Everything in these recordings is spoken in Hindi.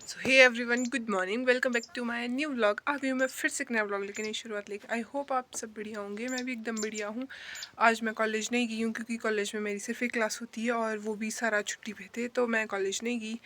So hey everyone, good morning, welcome back to my new vlog. आ गई हूँ मैं फिर से एक नया व्लॉग लेके नई शुरुआत लेके। आई होप आप सब बढ़िया होंगे। मैं भी एकदम बढ़िया हूँ। आज मैं कॉलेज नहीं गई हूँ क्योंकि कॉलेज में मेरी सिर्फ एक क्लास होती है और वो भी सारा छुट्टी पे थे, तो मैं कॉलेज नहीं गई।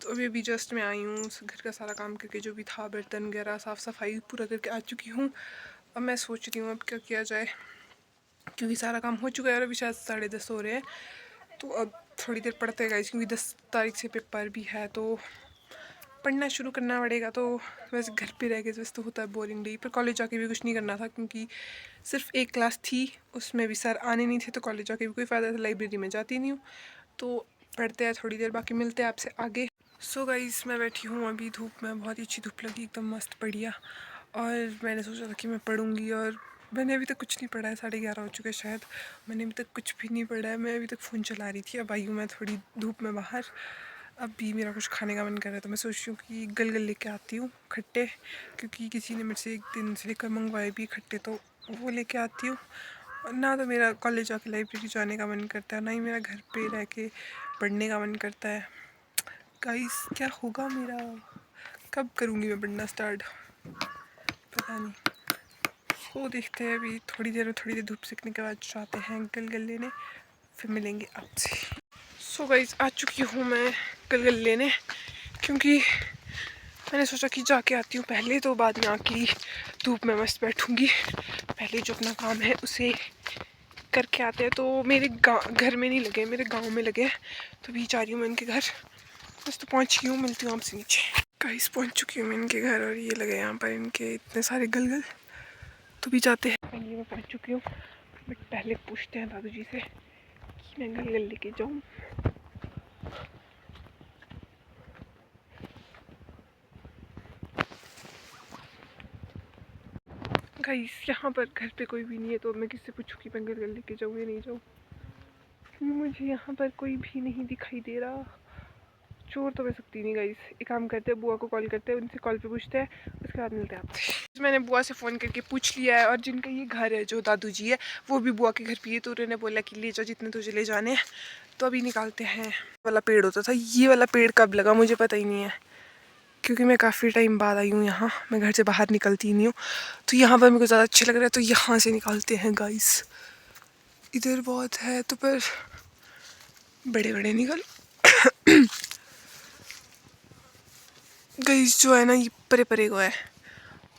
तो अभी जस्ट मैं आई हूँ, घर का सारा काम करके, जो भी था बर्तन वगैरह साफ़ सफाई पूरा करके आ चुकी हूँ। अब मैं सोच रही हूँ अब क्या किया जाए, क्योंकि सारा काम हो चुका है और अभी शायद 10:30 हो रहे हैं। तो अब थोड़ी देर पढ़ते हैं गाइस, क्योंकि 10 तारीख से पेपर भी है, तो पढ़ना शुरू करना पड़ेगा। तो वैसे घर पे रह के वैसे तो होता है बोरिंग डे, पर कॉलेज जाके भी कुछ नहीं करना था क्योंकि सिर्फ एक क्लास थी, उसमें भी सर आने नहीं थे, तो कॉलेज जाके भी कोई फ़ायदा था, लाइब्रेरी में जाती नहीं हूँ। तो पढ़ते हैं थोड़ी देर, बाकी मिलते हैं आपसे आगे। सो गाइस, मैं बैठी हूँ अभी धूप में, बहुत ही अच्छी धूप लगी, एकदम मस्त बढ़िया। और मैंने सोचा था कि मैं पढ़ूँगी, और मैंने अभी तक कुछ नहीं पढ़ा है। 11:30 हो चुके शायद, मैंने अभी तक कुछ भी नहीं पढ़ा है। मैं अभी तक फ़ोन चला रही थी। अब आई हूँ मैं थोड़ी धूप में बाहर। अब भी मेरा कुछ खाने का मन कर रहा है, तो मैं सोच रही हूँ कि गलगल लेके आती हूँ खट्टे, क्योंकि किसी ने मेरे से एक दिन से लेकर मंगवाए भी खट्टे, तो वो लेके आती हूँ। ना तो मेरा कॉलेज जाके लाइब्रेरी जाने का मन करता है, ना ही मेरा घर पे रह के पढ़ने का मन करता है। गाइस, क्या होगा मेरा, कब करूँगी मैं पढ़ना स्टार्ट, पता नहीं। वो देखते हैं, अभी थोड़ी देर धूप सीखने के बाद जाते हैं गलगल लेने, फिर मिलेंगे आपसे। सो गाइस, आ चुकी हूँ मैं गलगल लेने, क्योंकि मैंने सोचा कि जाके आती हूँ पहले, तो बाद में आके धूप में मस्त बैठूँगी। पहले जो अपना काम है उसे करके आते हैं। तो मेरे घर में नहीं लगे, मेरे गांव में लगे हैं, तो भी जा रही हूँ मैं इनके घर। बस तो पहुँच गई हूँ, मिलती हूँ आपसे नीचे। गाइस, पहुँच चुकी हूँ मैं इनके घर, और ये लगे यहाँ पर इनके इतने सारे गलगल, तो भी जाते हैं। पहले मैं पहुँच चुकी हूँ, बट पहले पूछते हैं दादू जी से कि मैं गलगल लेके जाऊँ। गाइस, यहाँ पर घर पे कोई भी नहीं है, तो मैं किससे पूछूँ कि मैं गलगल लेके जाऊँ या नहीं जाऊँ, क्योंकि मुझे यहाँ पर कोई भी नहीं दिखाई दे रहा। चोर तो मैं सकती नहीं गाइस। एक काम करते हैं, बुआ को कॉल करते हैं, उनसे कॉल पे पूछते हैं, उसके बाद मिलते हैं आपसे। मैंने बुआ से फ़ोन करके पूछ लिया है, और जिनका ये घर है, जो दादू जी है, वो भी बुआ के घर पे है, तो उन्होंने बोला कि ले जाओ जितने तुझे ले जाने हैं। तो अभी निकालते हैं। वाला पेड़ होता था, ये वाला पेड़ कब लगा मुझे पता ही नहीं है, क्योंकि मैं काफ़ी टाइम बाद आई हूँ यहाँ, मैं घर से बाहर निकलती नहीं हूँ। तो यहाँ पर मेरे को ज़्यादा अच्छा लग रहा है, तो यहाँ से निकालते हैं गाइस। इधर बहुत है, तो पर बड़े बड़े निकल गाइस, जो है ना, ये परे परे को है।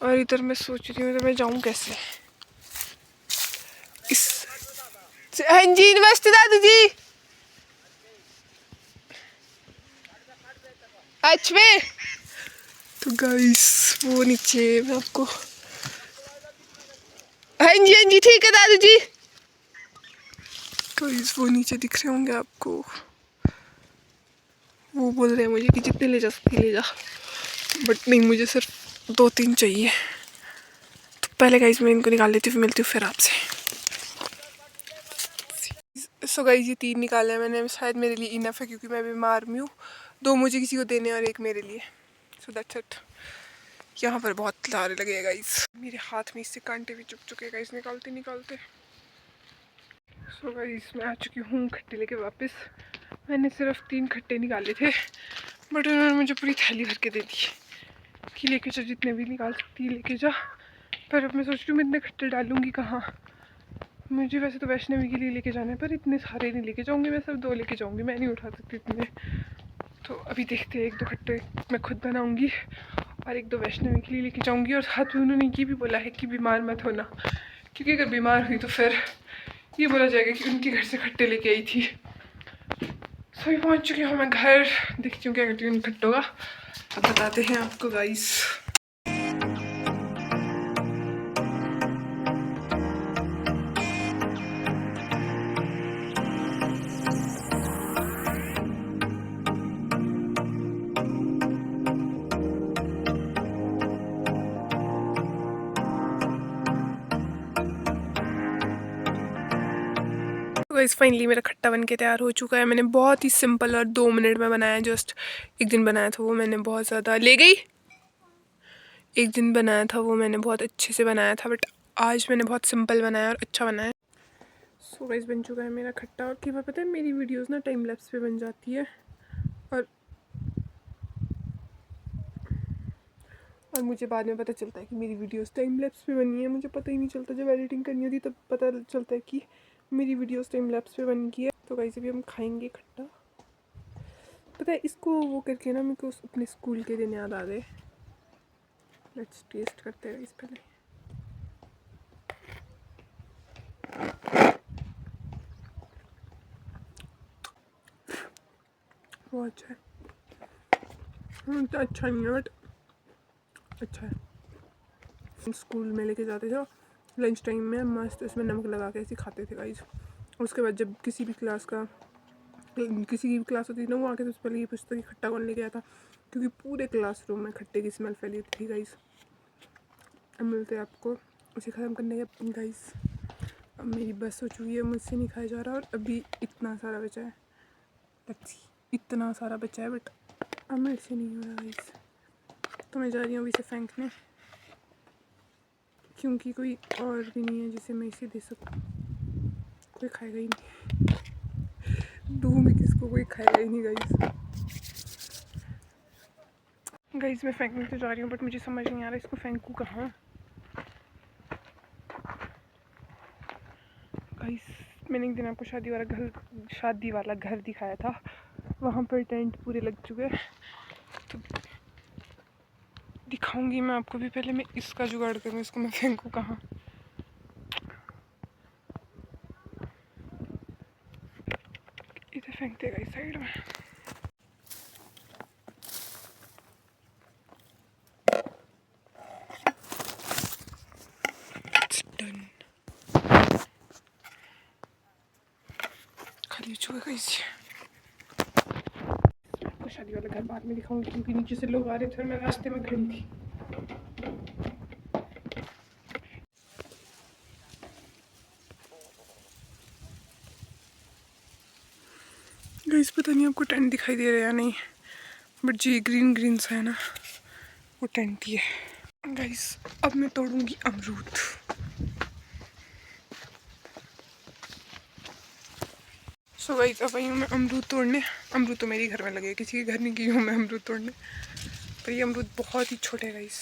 और इधर मैं सोच रही हूँ, इधर मैं जाऊँ कैसे। इस हाँ जी, नमस्ते दादू जी। अच्छा, तो गाइस वो नीचे मैं आपको, हाँ जी ठीक है दादू जी। गाइस वो नीचे दिख रहे होंगे आपको, वो बोल रहे हैं मुझे कि जितने ले जा सकती ले जा, बट नहीं, मुझे सिर्फ 2-3 चाहिए। तो पहले गाइस मैं इनको निकाल लेती हूँ, फिर मिलती हूँ फिर आपसे। सो गाइस, ये 3 निकाले हैं मैंने, शायद मेरे लिए इनफ है, क्योंकि मैं बीमार भी हूँ। 2 मुझे किसी को देने और एक मेरे लिए, सो दैट्स इट। यहाँ पर बहुत लारे लगे हैं गाइस, मेरे हाथ में इससे कांटे भी चुप चुके गाइस, निकालते निकालते। सो गाइस, मैं आ चुकी हूँ खट्टे लेके वापस। मैंने सिर्फ 3 खट्टे निकाले थे, बट उन्होंने मुझे पूरी थैली भर के दे दी कि लेके जा, जितने भी निकाल सकती है लेके जा। पर अब मैं सोच रही हूँ मैं इतने खट्टे डालूँगी कहाँ। मुझे वैसे तो वैष्णवी के लिए लेके जाना है, पर इतने सारे नहीं लेके जाऊँगी, मैं सिर्फ 2 लेके जाऊँगी, मैं नहीं उठा सकती इतने। तो अभी देखते हैं, 1-2 खट्टे मैं खुद बनाऊँगी और 1-2 वैष्णवी के लिए लेके जाऊँगी। और साथ में उन्होंने ये भी बोला है कि बीमार मत होना, क्योंकि अगर बीमार हुई तो फिर ये बोला जाएगा कि उनके घर से खट्टे लेके आई थी। सो पहुँच चुकी हूँ मैं घर, देखती हूँ क्या करती हूँ इन खट्टों का, अब बताते हैं आपको गाइस। गाइस, फाइनली मेरा खट्टा बन के तैयार हो चुका है। मैंने बहुत ही सिंपल और 2 मिनट में बनाया, जस्ट एक दिन बनाया था वो मैंने, बहुत ज़्यादा ले गई। एक दिन बनाया था वो मैंने, बहुत अच्छे से बनाया था, बट आज मैंने बहुत सिंपल बनाया और अच्छा बनाया। सो गाइस, बन चुका है मेरा खट्टा। और क्या पता है, मेरी वीडियोस ना टाइम लैप्स पे बन जाती है, और और मुझे बाद में पता चलता है कि मेरी वीडियोस टाइम लैप्स पे बनी है। मुझे पता ही नहीं चलता, जब एडिटिंग करनी होती तब पता चलता है कि मेरी वीडियोस टाइम लैप्स पे बन गई है। तो गाइस अभी हम खाएंगे खट्टा। पता है इसको वो करके ना मेरे को अपने स्कूल के दिन याद आ गए। लेट्स टेस्ट करते हैं इस पहले। बहुत अच्छा है। तो अच्छा नहीं है बट अच्छा है। स्कूल में लेके जाते थे लंच टाइम में, मस्त इसमें नमक लगा के ऐसे खाते थे गाइस। उसके बाद जब किसी भी क्लास की क्लास होती थी ना, वो आके सबसे पहले ये पूछता कि खट्टा कौन लेके आया था, क्योंकि पूरे क्लासरूम में खट्टे की स्मेल फैली थी गाइस। अब मिलते हैं आपको उसे ख़त्म करने के। गाइस अब मेरी बस हो चुकी है, मुझसे नहीं खाया जा रहा, और अभी इतना सारा बचा है। इतना सारा बचा है बट अब मेरे से नहीं हो रहा गाइस, तो मैं जा रही हूँ अभी इसे फेंकने, क्योंकि कोई और भी नहीं है जिसे मैं इसे दे सकूँ। कोई खाएगा ही नहीं, दूँगी किसको, कोई खाएगा ही नहीं गाइस। मैं फेंकने तो जा रही हूँ बट मुझे समझ नहीं आ रहा इसको फेंकूँ कहाँ। गाइस मैंने एक दिन आपको शादी वाला घर दिखाया था, वहाँ पर टेंट पूरे लग चुके हैं, तो दिखाऊंगी मैं आपको भी। पहले मैं इसका जुगाड़ करूँ, इसको मैं फेंकूँ कहाँ। इधर फेंकते गए साइड में। खाली हो चुका गाइस। आपको शादी वाला घर बाद में दिखाऊंगी, क्योंकि नीचे से लोग आ रहे थे और मैं रास्ते में खड़ी थी। गाइस पता नहीं आपको टेंट दिखाई दे रहा है या नहीं, बट जी ग्रीन ग्रीन सा है ना, वो टेंट ही है। गाइस अब मैं तोड़ूंगी अमरूद। सो गाइस अब आई हूँ मैं अमरूद तोड़ने। अमरूद तो मेरे घर में लगे, किसी के घर नहीं गई हूँ मैं अमरूद तोड़ने। पर ये अमरूद बहुत ही छोटे गाइस,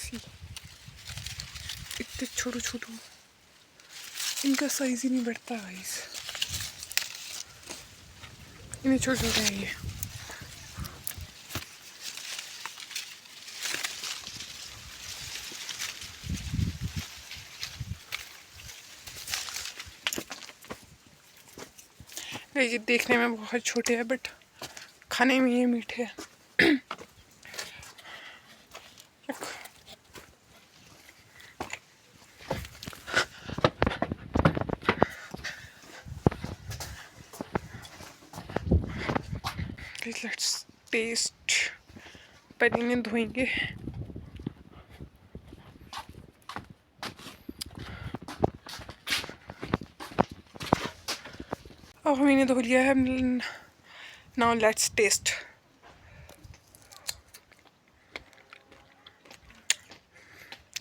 इतने छोटू छोटू, इनका साइज ही नहीं बढ़ता गाइस, इन्हें छोटे छोटे हैं ये। ये देखने में बहुत छोटे हैं बट खाने में ये मीठे हैं। Let's taste. पर इन्हें धोएंगे। अब हम इन्हें धो लिया है। Now let's taste.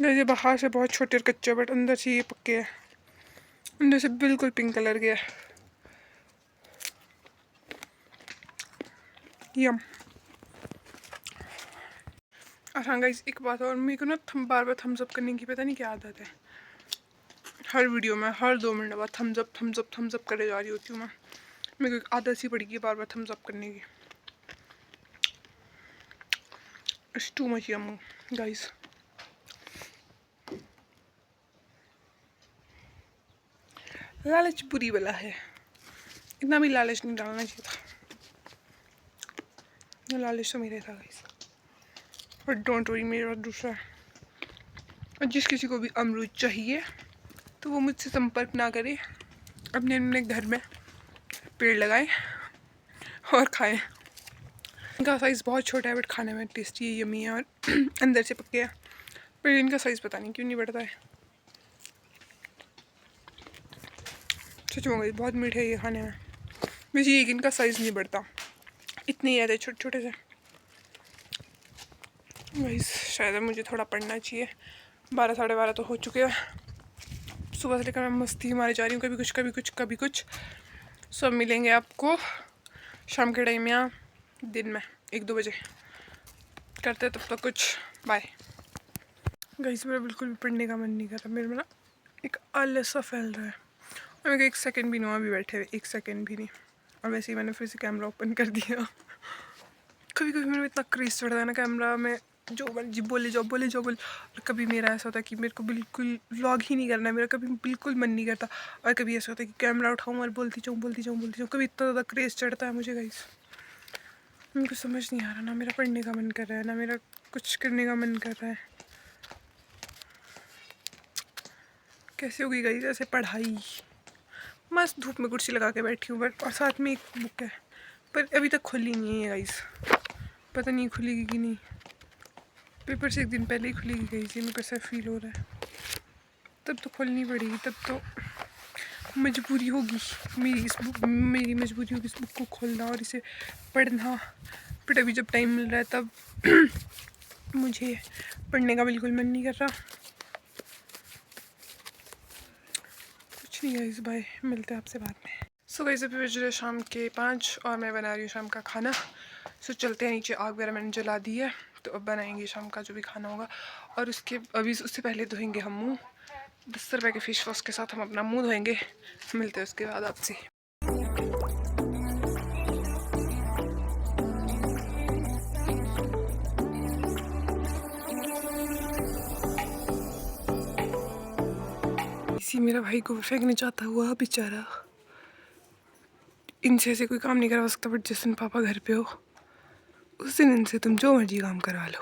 ये बाहर से बहुत छोटे और कच्चे, बट अंदर से ये पक्के हैं, अंदर से बिल्कुल पिंक कलर के है। यम। हाँ गाइस एक बात और, मेरे को ना बार बार थम्स अप करने की पता नहीं क्या आदत है। हर वीडियो में हर 2 मिनट बाद थम्स अप करे जा रही होती हूँ मैं। मेरे को आदत सी पड़ गई बार बार थम्स अप करने की। It's too much yum guys. लालच बुरी वाला है, इतना भी लालच नहीं डालना चाहिए था। लालच तो मेरे था गाइस। बट डोंट वरी, मेरा दूसरा है। और जिस किसी को भी अमरूद चाहिए तो वो मुझसे संपर्क ना करे, अपने अपने घर में पेड़ लगाए और खाएं। इनका साइज़ बहुत छोटा है बट खाने में टेस्टी है, यमी है और अंदर से पक्के है। पर इनका साइज़ पता नहीं क्यों नहीं बढ़ता है। सच में बहुत मीठे है ये खाने में। मुझे एक इनका साइज़ नहीं बढ़ता, इतने ज़्यादा छोटे छोटे से। गाइस शायद मुझे थोड़ा पढ़ना चाहिए, 12 साढ़े 12 तो हो चुके हैं। सुबह से लेकर मैं मस्ती मारे जा रही हूँ, कभी कुछ कभी कुछ कभी कुछ। सब मिलेंगे आपको शाम के टाइम या दिन में 1-2 बजे। करते तब तक कुछ। बाय। गाइस मेरा बिल्कुल भी पढ़ने का मन नहीं कर रहा, मेरे में ना एक आलस सा फैल रहा है और मेरे को एक सेकंड भी नहीं हुआ अभी बैठे हुए, एक सेकंड भी नहीं। और वैसे ही मैंने फिर से कैमरा ओपन कर दिया। कभी कभी मेरे में इतना क्रेज चढ़ता है ना कैमरा में, जो मर्जी बोले जाओ बोले जाओ बोले। और कभी मेरा ऐसा होता है कि मेरे को बिल्कुल व्लॉग ही नहीं करना है, मेरा कभी बिल्कुल मन नहीं करता। और कभी ऐसा होता है कि कैमरा उठाऊँ और बोलती जाऊँ बोलती जाऊँ बोलती जाऊँ। कभी इतना ज़्यादा क्रेज चढ़ता है मुझे गाइस, मेरे को समझ नहीं आ रहा, ना मेरा पढ़ने का मन कर रहा है ना मेरा कुछ करने का मन कर रहा है। कैसे होगी गाइस ऐसे पढ़ाई। मस्त धूप में कुर्सी लगा के बैठी हूँ बट, और साथ में एक बुक है पर अभी तक खुली नहीं है गाइस, पता नहीं खुलेगी कि नहीं। पेपर से एक दिन पहले ही खुलेगी गाइस, ये मेरे को ऐसा फील हो रहा है। तब तो खोलनी पड़ेगी, तब तो मजबूरी होगी मेरी मजबूरी होगी इस बुक को खोलना और इसे पढ़ना। बट अभी जब टाइम मिल रहा है तब मुझे पढ़ने का बिल्कुल मन नहीं कर रहा। कुछ नहीं गाइस, बाय, मिलते हैं आपसे बाद में। सो गाइस अभी बज रहे शाम के 5 और मैं बना रही हूँ शाम का खाना। सो चलते हैं नीचे, आग वगैरह मैंने जला दी है तो अब बनाएंगे शाम का जो भी खाना होगा। और उससे पहले धोएंगे हम मुँह। 10 रुपये के फेस वॉश के साथ हम अपना मुँह धोएंगे। मिलते हैं उसके बाद आपसे। इसी मेरा भाई को फेंकने चाहता हुआ बेचारा, इनसे ऐसे कोई काम नहीं करवा सकता। बट जिस दिन पापा घर पे हो उस दिन इनसे तुम जो मर्जी काम करवा लो।